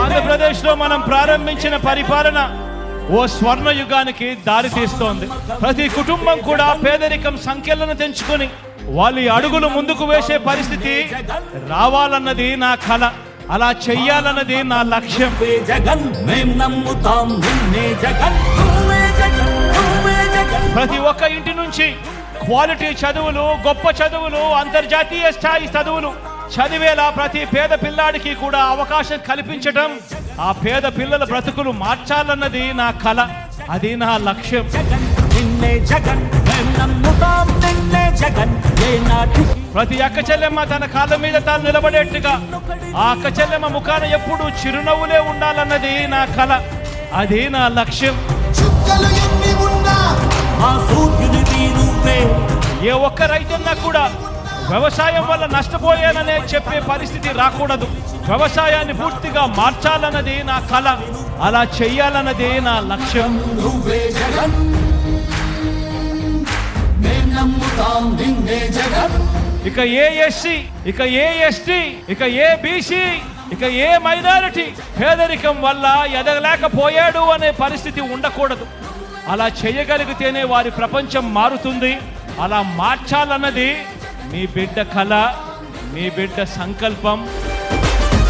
ఆంధ్రప్రదేశ్ లో మనం ప్రారంభించిన పరిపాలన ఓ స్వర్ణ యుగానికి దారి తీస్తోంది. ప్రతి కుటుంబం కూడా పేదరికం సంఖ్యలను తెంచుకొని వాళ్ళ అడుగులు ముందుకు వేసే పరిస్థితి రావాలన్నది నా కల. అలా చెయ్యాలన్నది నా లక్ష్యం. ప్రతి ఒక్క ఇంటి నుంచి క్వాలిటీ చదువులు, గొప్ప చదువులు, అంతర్జాతీయ స్థాయి చదువులు చదివేలా ప్రతి పేద పిల్లాడికి కూడా అవకాశం కల్పించటం, ఆ పేద పిల్లల బ్రతుకులు మార్చాలన్నది నా కల. అది నా లక్ష్యం. ప్రతి అక్క చెల్లెమ్మ తన కాళ్ళ మీద తాను నిలబడేట్టుగా ఆ అక్క చెల్లెమ్మ ముఖాన ఎప్పుడు చిరునవ్వులే ఉండాలన్నది నా కల. అది నా లక్ష్యం. ఏ ఒక్క రైతన్నా కూడా వ్యవసాయం వల్ల నష్టపోయాననే చెప్పే పరిస్థితి రాకూడదు. వ్యవసాయాన్ని పూర్తిగా మార్చాలన్నది నా కల. అలా చెయ్యాలన్నది నా లక్ష్యం. ఇక ఏ ఎస్సీ, ఇక ఏ ఎస్టీ, ఇక ఏ బీసీ, ఇక ఏ మైనారిటీ పేదరికం వల్ల ఎదగలేకపోయాడు అనే పరిస్థితి ఉండకూడదు. అలా చేయగలిగితేనే వారి ప్రపంచం మారుతుంది. అలా మార్చాలన్నది మీ బిడ్డ కళ, మీ బిడ్డ సంకల్పం.